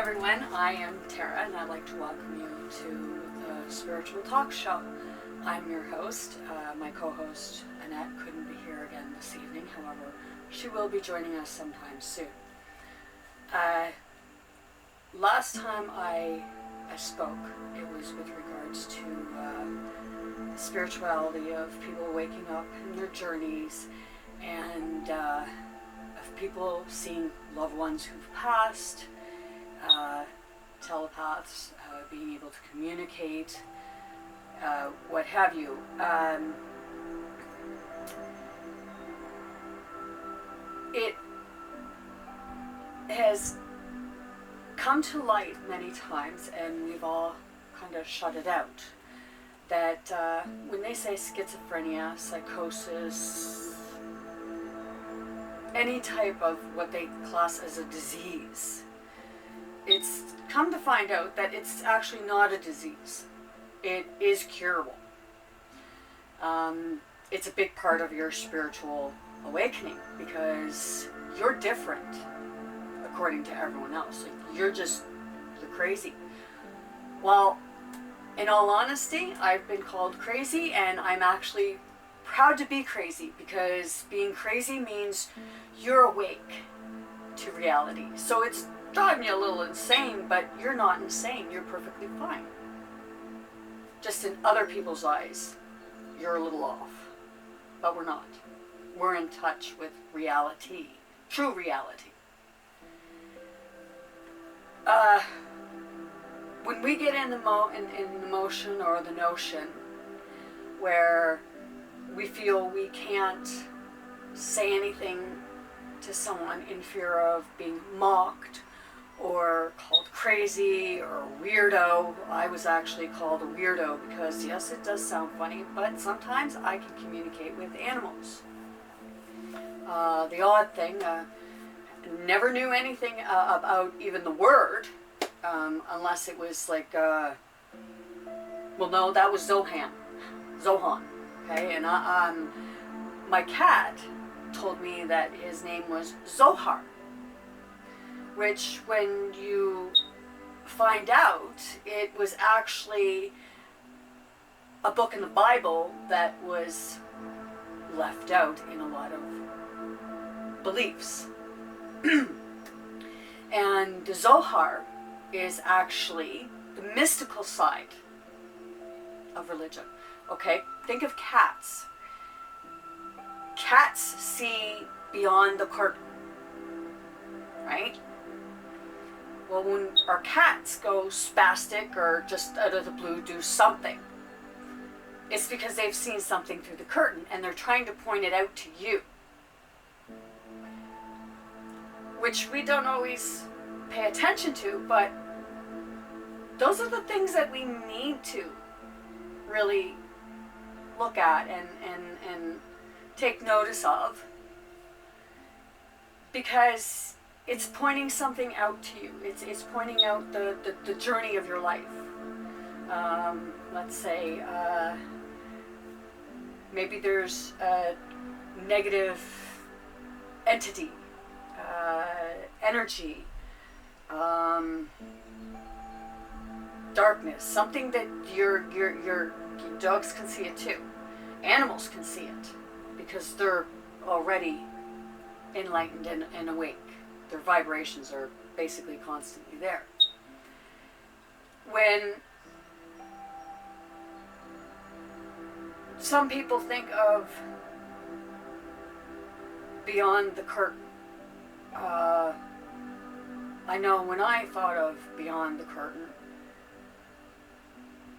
everyone, I am Tara and I'd like to welcome you to the Spiritual Talk Show. I'm your host. My co-host Annette couldn't be here again this evening, however, she will be joining us sometime soon. Last time I spoke, it was with regards to spirituality of people waking up in their journeys and of people seeing loved ones who've passed, telepaths, being able to communicate, what have you. It has come to light many times, and we've all kind of shut it out, that when they say schizophrenia, psychosis, any type of what they class as a disease, it's come to find out that it's actually not a disease. It is curable. It's a big part of your spiritual awakening because you're different according to everyone else. Like, you're crazy. Well, in all honesty, I've been called crazy, and I'm actually proud to be crazy, because being crazy means you're awake to reality. So it's driving you a little insane, but you're not insane. You're perfectly fine. Just in other people's eyes, you're a little off. But we're not. We're in touch with reality. True reality. When we get in the motion or the notion where we feel we can't say anything to someone in fear of being mocked or called crazy or weirdo. I was actually called a weirdo because, yes, it does sound funny, but sometimes I can communicate with animals. The odd thing, never knew anything about even the word, unless it was like, well, no, that was Zohan, okay, and my cat told me that his name was Zohar, which when you find out, it was actually a book in the Bible that was left out in a lot of beliefs. And the Zohar is actually the mystical side of religion. Okay, think of cats. Cats see beyond the curtain, right? Well, when our cats go spastic or just out of the blue do something, it's because they've seen something through the curtain and they're trying to point it out to you, which we don't always pay attention to, but those are the things that we need to really look at and take notice of, because it's pointing something out to you. It's pointing out the journey of your life. Let's say maybe there's a negative entity, energy, darkness, something that your dogs can see it too. Animals can see it because they're already enlightened and awake. Their vibrations are basically constantly there. When some people think of beyond the curtain, I know when I thought of beyond the curtain,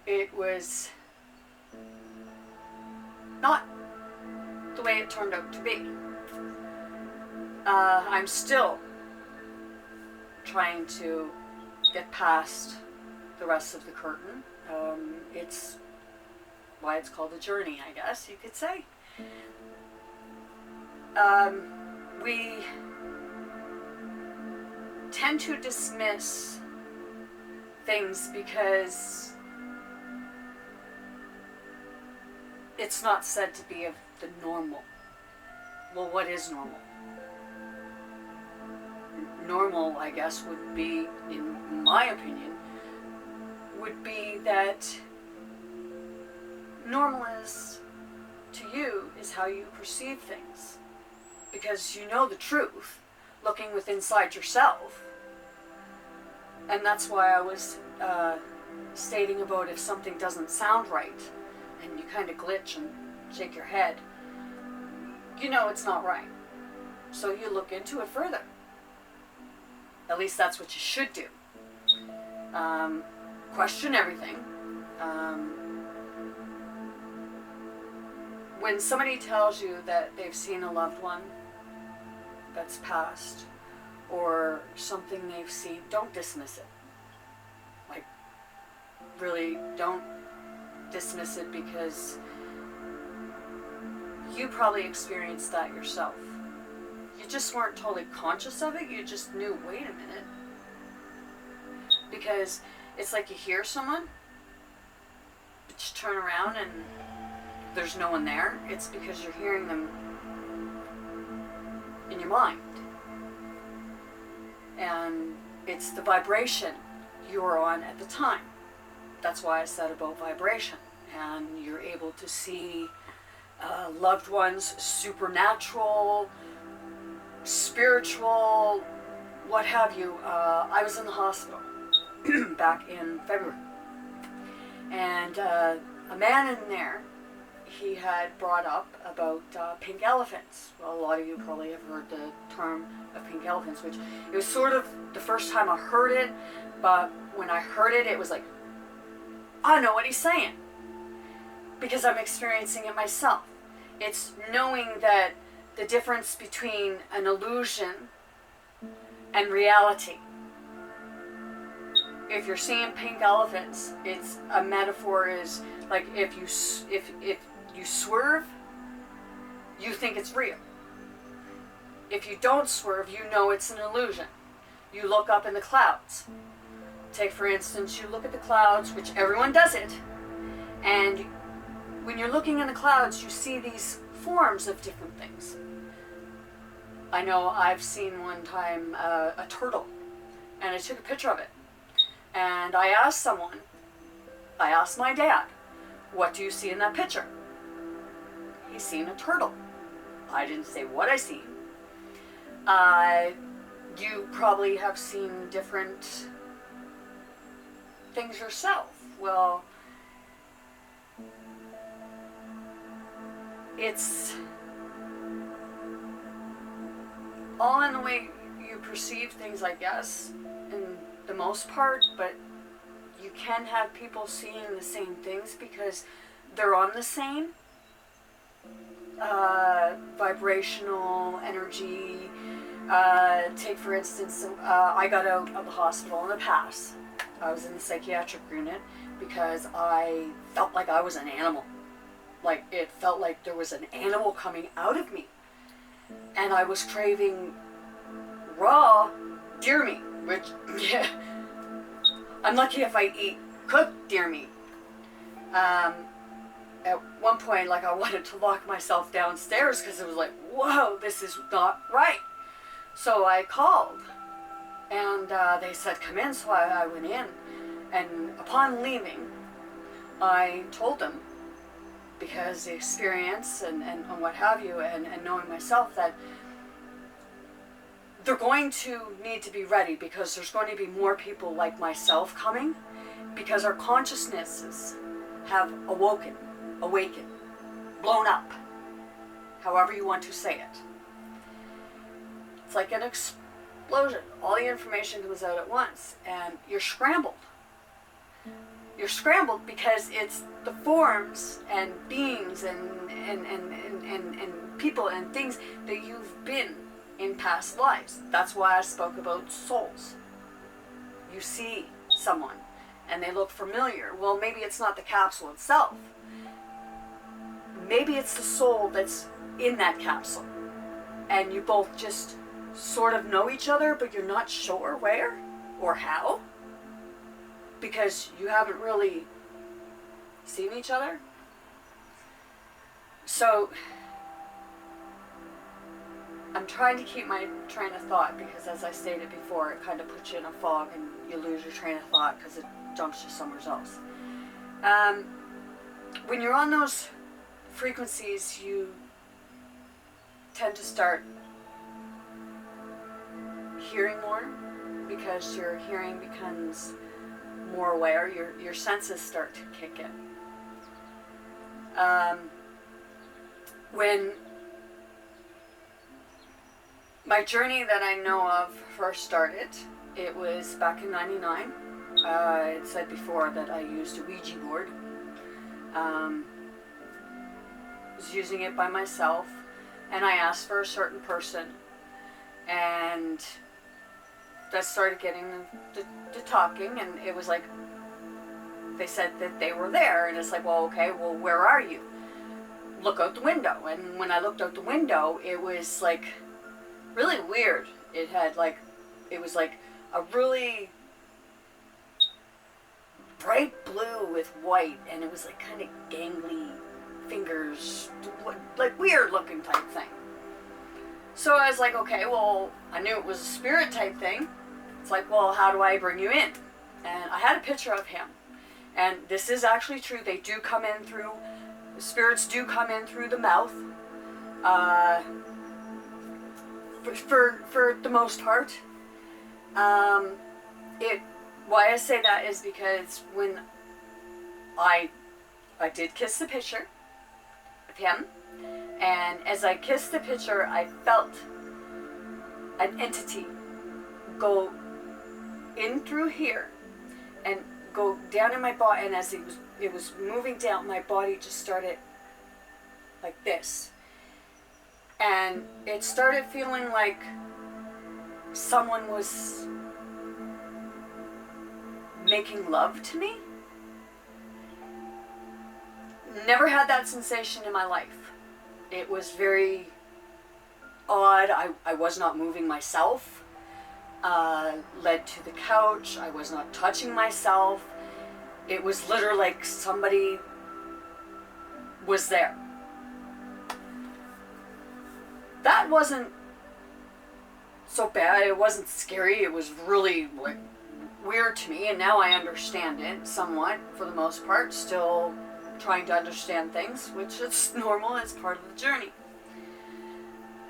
it was not the way it turned out to be. I'm still trying to get past the rest of the curtain. It's why it's called a journey, I guess you could say. We tend to dismiss things because it's not said to be of the normal. Well, what is normal? normal, I guess, would be, in my opinion, would be that normal is, to you, is how you perceive things. Because you know the truth, looking within inside yourself. And that's why I was stating about if something doesn't sound right, and you kind of glitch and shake your head, you know it's not right. So you look into it further. At least that's what you should do. Question everything. When somebody tells you that they've seen a loved one that's passed, or something they've seen, don't dismiss it. Like, really, don't dismiss it, because you probably experienced that yourself. You just weren't totally conscious of it, you just knew, wait a minute. Because it's like you hear someone, but you turn around and there's no one there. It's because you're hearing them in your mind. And it's the vibration you were on at the time. That's why I said about vibration. And you're able to see loved ones, supernatural, spiritual, what have you. I was in the hospital back in February. And a man in there, he had brought up about pink elephants. Well, a lot of you probably have heard the term of pink elephants, which it was sort of the first time I heard it, but when I heard it, it was like, I know what he's saying, because I'm experiencing it myself. It's knowing that the difference between an illusion and reality. If you're seeing pink elephants, it's a metaphor, is like if you swerve, you think it's real. If you don't swerve, you know it's an illusion. You look up in the clouds. Take, for instance, you look at the clouds, which everyone does it, and when you're looking in the clouds, you see these forms of different things. I know I've seen one time a turtle, and I took a picture of it. And I asked my dad, what do you see in that picture? He's seen a turtle. I didn't say what I seen. You probably have seen different things yourself. Well, it's all in the way you perceive things, I guess, in the most part, but you can have people seeing the same things because they're on the same vibrational energy. Take, for instance, I got out of the hospital in the past. I was in the psychiatric unit because I felt like I was an animal. Like, it felt like there was an animal coming out of me. And I was craving raw deer meat, which, yeah, I'm lucky if I eat cooked deer meat. At one point, like, I wanted to lock myself downstairs because it was like, whoa, this is not right. So I called, and they said, come in. So I went in, and upon leaving, I told them, because the experience and what have you, and knowing myself, that they're going to need to be ready, because there's going to be more people like myself coming, because our consciousnesses have awakened, blown up, however you want to say it. It's like an explosion. All the information comes out at once, and you're scrambled. You're scrambled because it's the forms and beings and people and things that you've been in past lives. That's why I spoke about souls. You see someone and they look familiar. Well, maybe it's not the capsule itself. Maybe it's the soul that's in that capsule, and you both just sort of know each other, but you're not sure where or how, because you haven't really seen each other. So I'm trying to keep my train of thought, because as I stated before, it kind of puts you in a fog and you lose your train of thought because it jumps you somewhere else. When you're on those frequencies, you tend to start hearing more, because your hearing becomes more aware. Your senses start to kick in. When my journey that I know of first started, it was back in '99. I said before that I used a Ouija board. Was using it by myself, and I asked for a certain person, and that started getting the talking, and it was like, they said that they were there, and it's like, well, okay, well, where are you? Look out the window. And when I looked out the window, it was like really weird. It was like a really bright blue with white, and it was like kind of gangly fingers, like weird looking type thing. So I was like, okay, well, I knew it was a spirit type thing. It's like, well, how do I bring you in? And I had a picture of him. And this is actually true. They do come in through, spirits do come in through the mouth. For the most part. Why I say that is because when I did kiss the picture of him, and as I kissed the picture, I felt an entity go in through here and go down in my body, and as it was moving down, my body just started like this, and it started feeling like someone was making love to me. Never had that sensation in my life. It was very odd. I was not moving myself. Led to the couch. I was not touching myself. It was literally like somebody was there. That wasn't so bad. It wasn't scary. It was really like weird to me, and now I understand it somewhat for the most part. Still trying to understand things, which is normal. It's part of the journey.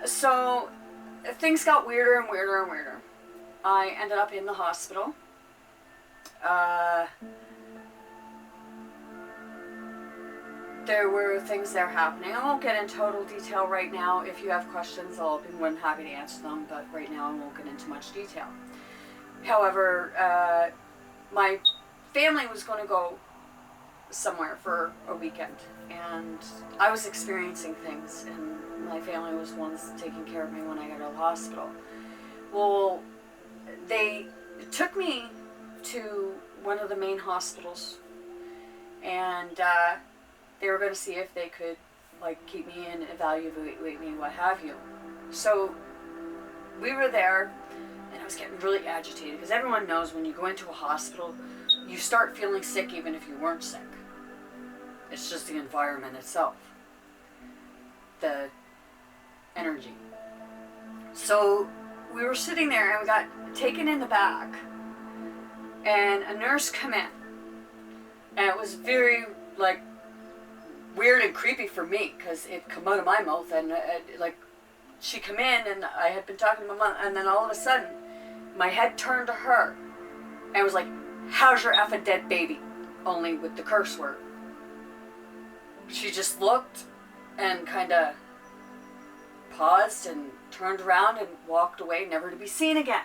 So things got weirder and weirder and weirder. I ended up in the hospital. There were things there happening. I won't get in total detail right now. If you have questions, I'll be more than happy to answer them, but right now I won't get into much detail. However, my family was going to go somewhere for a weekend, and I was experiencing things, and my family was the ones taking care of me when I got out of the hospital. Well, they took me to one of the main hospitals, and they were going to see if they could like keep me in, evaluate me, what have you. So we were there, and I was getting really agitated, because everyone knows when you go into a hospital, you start feeling sick even if you weren't sick. It's just the environment itself, the energy. So we were sitting there, and we got taken in the back, and a nurse come in, and it was very like weird and creepy for me, because it come out of my mouth, and like she come in, and I had been talking to my mom, and then all of a sudden my head turned to her, and it was like, how's your effing dead baby? Only with the curse word. She just looked and kind of paused and turned around and walked away, never to be seen again.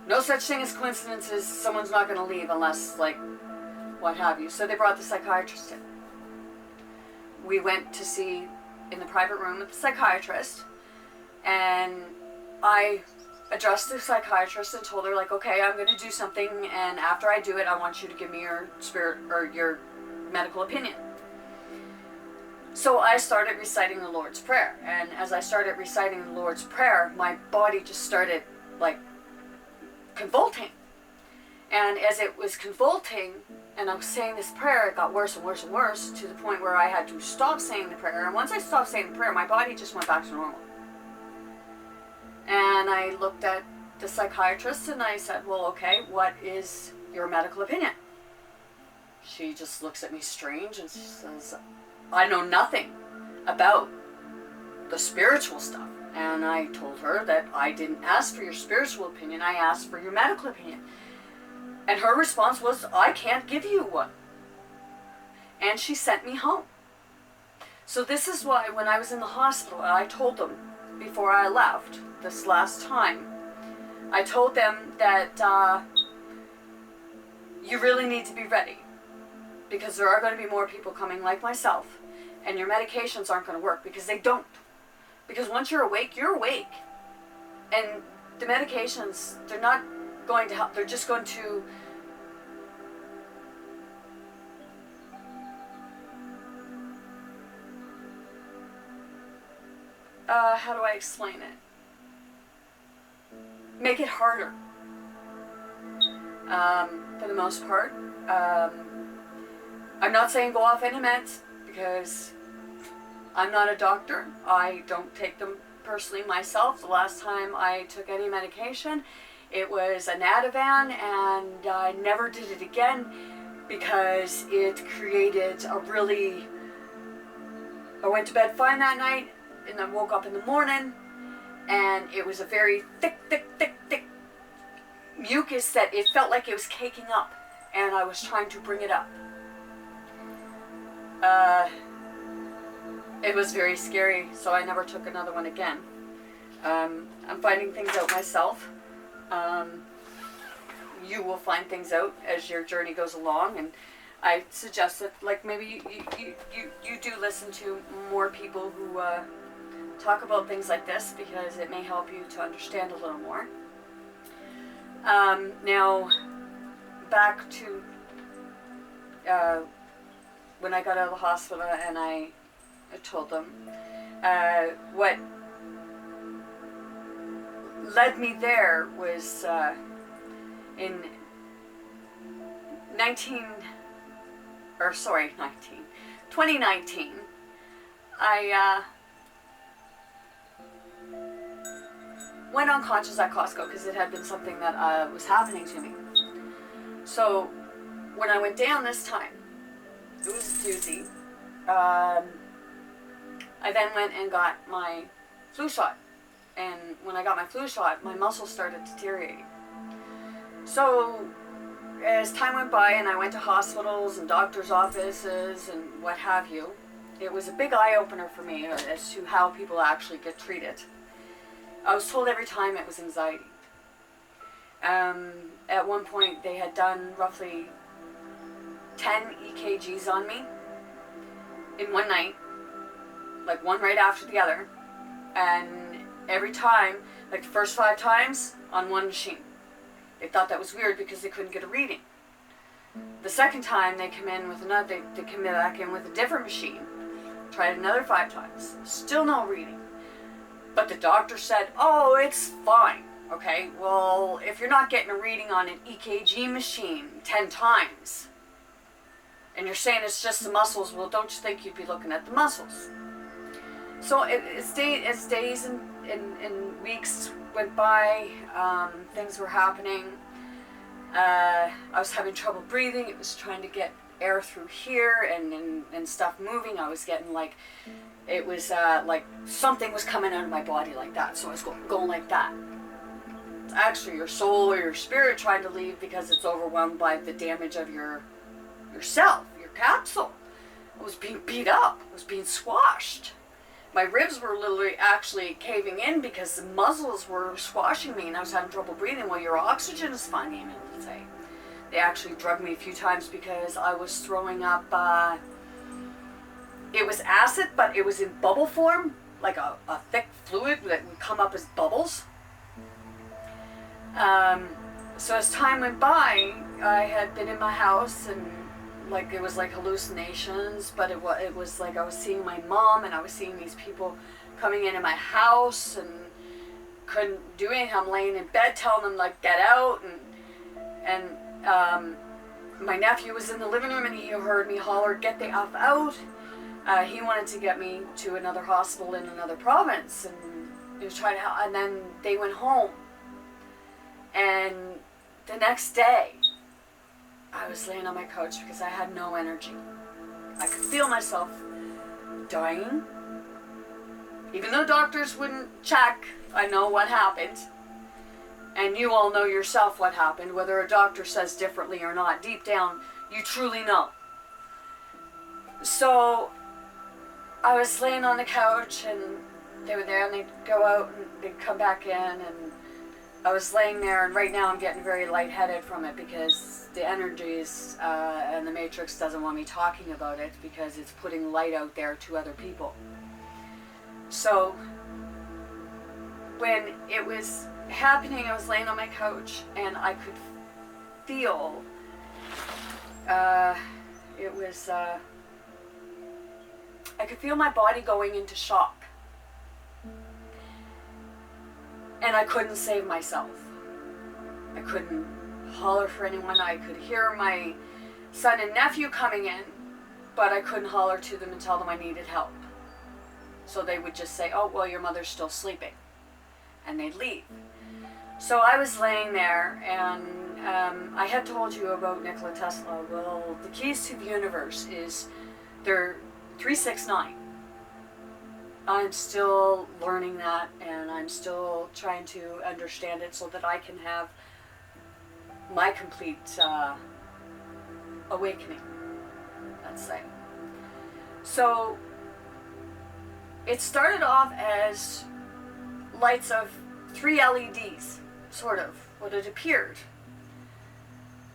No such thing as coincidences. Someone's not going to leave unless, like, what have you. So they brought the psychiatrist in. We went to see in the private room with the psychiatrist, and I addressed the psychiatrist and told her, like, okay, I'm going to do something, and after I do it, I want you to give me your spirit or your medical opinion. So I started reciting the Lord's Prayer, and as I started reciting the Lord's Prayer, my body just started like convulsing, And as it was convulsing, and I was saying this prayer, it got worse and worse and worse to the point where I had to stop saying the prayer. And once I stopped saying the prayer, my body just went back to normal. And I looked at the psychiatrist and I said, well, okay, what is your medical opinion? She just looks at me strange and she says, I know nothing about the spiritual stuff. And I told her that I didn't ask for your spiritual opinion, I asked for your medical opinion. And her response was, I can't give you one. And she sent me home. So this is why when I was in the hospital, I told them before I left this last time, I told them that you really need to be ready. Because there are going to be more people coming like myself. And your medications aren't going to work, because they don't. Because once you're awake, you're awake. And the medications, they're not going to help. They're just going to how do I explain it? Make it harder. For the most part. I'm not saying go off any meds, because I'm not a doctor. I don't take them personally myself. The last time I took any medication, it was an Ativan, and I never did it again because it created a really... I went to bed fine that night, and then woke up in the morning, and it was a very thick mucus that it felt like it was caking up, and I was trying to bring it up. It was very scary, so I never took another one again. I'm finding things out myself. You will find things out as your journey goes along, and I suggest that, like, maybe you do listen to more people who talk about things like this, because it may help you to understand a little more. Now, back to when I got out of the hospital, and I told them what led me there was in 2019, I went unconscious at Costco because it had been something that was happening to me. So when I went down this time, it was a doozy. I then went and got my flu shot. And when I got my flu shot, my muscles started deteriorating. So as time went by and I went to hospitals and doctor's offices and what have you, it was a big eye-opener for me as to how people actually get treated. I was told every time it was anxiety. At one point they had done roughly 10 EKGs on me in one night, like one right after the other, and every time, like the first 5 times, on one machine. They thought that was weird because they couldn't get a reading. The second time they come in with another, they come back in with a different machine, tried another 5 times, still no reading. But the doctor said, oh, it's fine. Okay, well, if you're not getting a reading on an EKG machine 10 times, and you're saying it's just the muscles, well, don't you think you'd be looking at the muscles? So as days and weeks went by, things were happening. I was having trouble breathing. It was trying to get air through here and stuff moving. I was getting like, it was like something was coming out of my body like that. So I was going like that. It's actually your soul or your spirit trying to leave because it's overwhelmed by the damage of yourself, your capsule. I was being beat up. I was being squashed. My ribs were literally actually caving in because the muscles were squashing me and I was having trouble breathing. Well, your oxygen is fine, they say. They actually drugged me a few times because I was throwing up, it was acid, but it was in bubble form, like a thick fluid that would come up as bubbles. So as time went by, I had been in my house and like it was like hallucinations, but it was like I was seeing my mom and I was seeing these people coming into my house and couldn't do anything. I'm laying in bed telling them like get out, and my nephew was in the living room and he heard me holler, "Get the F out." He wanted to get me to another hospital in another province, and he was trying to help. And then they went home. And the next day, I was laying on my couch because I had no energy. I could feel myself dying. Even though doctors wouldn't check, I know what happened. And you all know yourself what happened, whether a doctor says differently or not. Deep down, you truly know. So I was laying on the couch and they were there and they'd go out and they'd come back in, and I was laying there, and right now I'm getting very lightheaded from it because the energies and the Matrix doesn't want me talking about it because it's putting light out there to other people. So when it was happening, I was laying on my couch and I could feel I could feel my body going into shock, and I couldn't save myself. I couldn't holler for anyone. I could hear my son and nephew coming in, but I couldn't holler to them and tell them I needed help. So they would just say, "Oh, well, your mother's still sleeping," and they'd leave. So I was laying there, and I had told you about Nikola Tesla. Well, the keys to the universe they're 369. I'm still learning that, and I'm still trying to understand it so that I can have my complete awakening, let's say. So it started off as lights of 3 LEDs, sort of, what it appeared.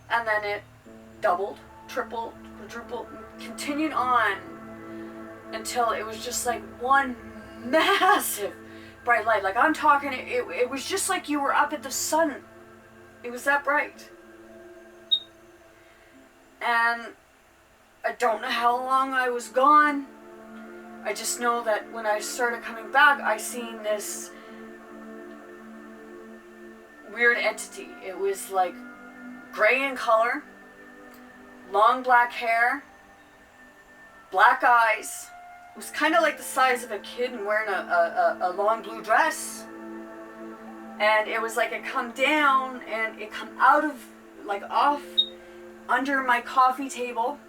And then it doubled, tripled, quadrupled, continued on until it was just like one massive bright light. Like I'm talking, it was just like you were up at the sun. It was that bright. And I don't know how long I was gone. I just know that when I started coming back, I seen this weird entity. It was like gray in color, long black hair, black eyes. It was kind of like the size of a kid and wearing a long blue dress. And it was like it come down and it come out of, like off under my coffee table,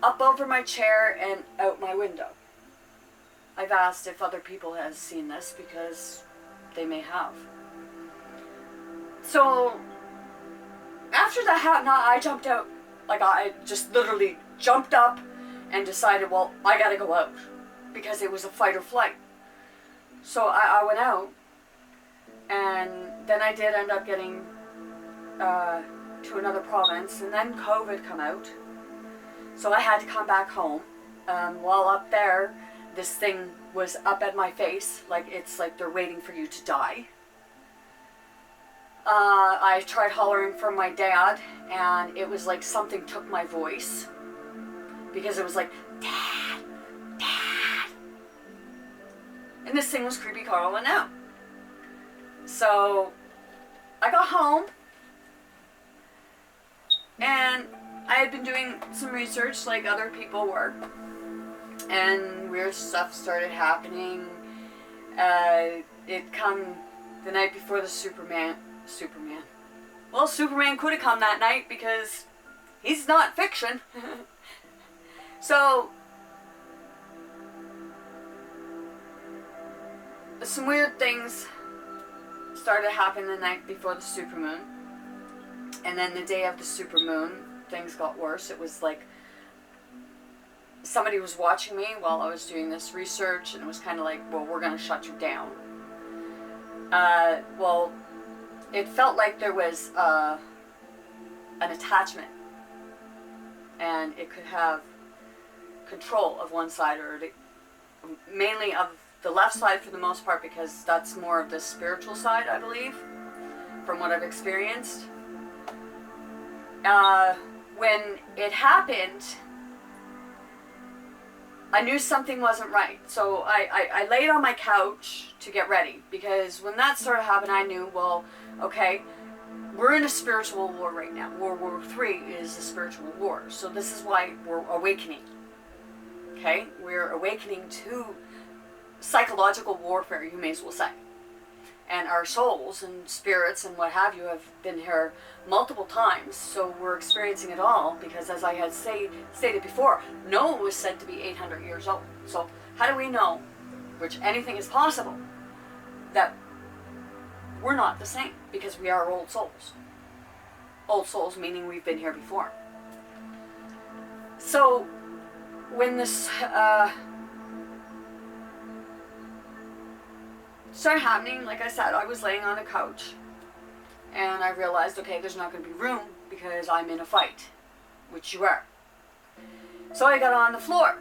up over my chair and out my window. I've asked if other people have seen this because they may have. So after that happened, I jumped out. Like I just literally jumped up and decided, well, I gotta go out because it was a fight or flight. So I went out, and then I did end up getting to another province, and then COVID come out. So I had to come back home. While up there, this thing was up at my face, like it's like they're waiting for you to die. I tried hollering for my dad, and it was like something took my voice, because it was like, "Dad, Dad." And this thing was creepy calling out. So I got home, and I had been doing some research like other people were, and weird stuff started happening. It come the night before the Superman. Well, Superman could have come that night because he's not fiction. So some weird things started happening the night before the supermoon, and then the day of the supermoon, things got worse. It was like somebody was watching me while I was doing this research, and it was kind of like, well, we're going to shut you down. Well, it felt like there was an attachment, and it could have control of one side, or mainly of the left side for the most part, because that's more of the spiritual side, I believe, from what I've experienced. When it happened, I knew something wasn't right. So I laid on my couch to get ready, because when that started happening, I knew, well, okay, we're in a spiritual war right now. World War III is a spiritual war. So this is why we're awakening. Okay? We're awakening to psychological warfare, you may as well say. And our souls and spirits and what have you have been here multiple times. So we're experiencing it all because, as I had stated before, Noah was said to be 800 years old. So how do we know, which anything is possible, that we're not the same? Because we are old souls. Old souls meaning we've been here before. So when this started happening, like I said, I was laying on a couch and I realized, okay, there's not going to be room because I'm in a fight, which you are. So I got on the floor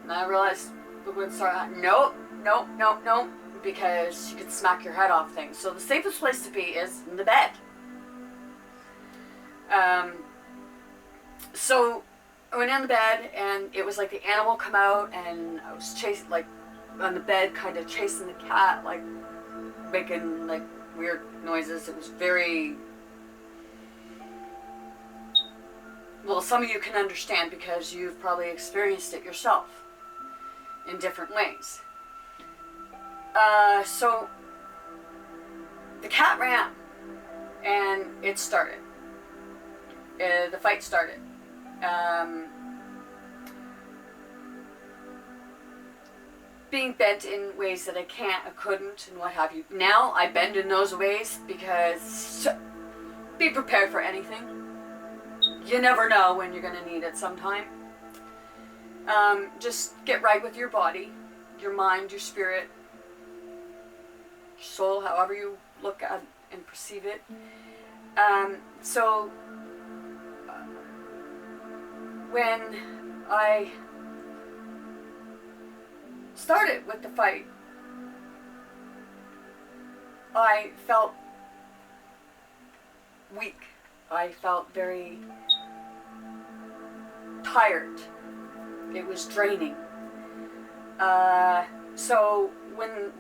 and I realized the wind started, nope, because you could smack your head off things. So the safest place to be is in the bed. So I went in the bed and it was like the animal come out and I was chasing, like on the bed, kind of chasing the cat, like making like weird noises. It was very, well, some of you can understand because you've probably experienced it yourself in different ways. So the cat ran and it started. The fight started. Being bent in ways that I couldn't, and what have you. Now I bend in those ways because be prepared for anything. You never know when you're going to need it sometime. Just get right with your body, your mind, your spirit, your soul, however you look at and perceive it. So when I started with the fight, I felt weak. I felt very tired. It was draining. So when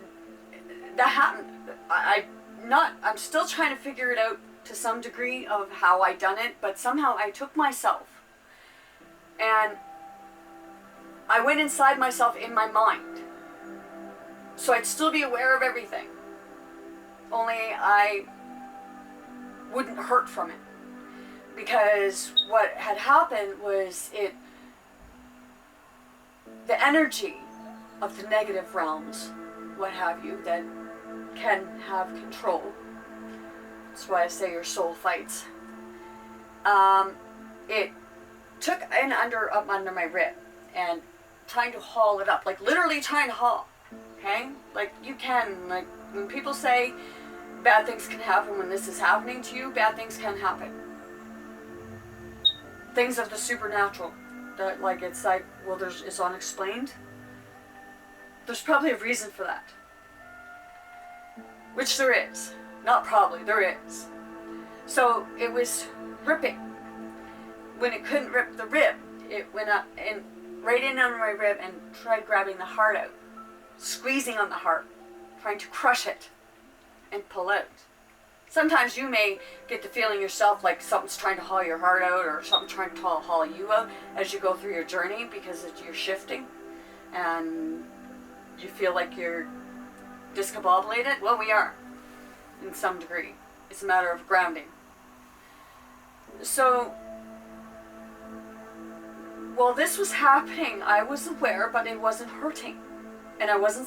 that happened, I'm still trying to figure it out to some degree of how I done it, but somehow I took myself and I went inside myself in my mind. So I'd still be aware of everything. Only I wouldn't hurt from it. Because what had happened was the energy of the negative realms, what have you, that can have control. That's why I say your soul fights. It took an up under my rib and trying to haul it up, like literally trying to haul, okay? Like you can, like when people say bad things can happen when this is happening to you, bad things can happen. Things of the supernatural, that like it's like, well, it's unexplained. There's probably a reason for that. Which there is. Not probably, there is. So it was ripping. When it couldn't rip the rib, it went up and right in on my rib and tried grabbing the heart out. Squeezing on the heart. Trying to crush it and pull out. Sometimes you may get the feeling yourself like something's trying to haul your heart out or something trying to haul you out as you go through your journey because you're shifting and you feel like you're discombobulated. Well, we are in some degree. It's a matter of grounding. So while this was happening, I was aware, but it wasn't hurting and I wasn't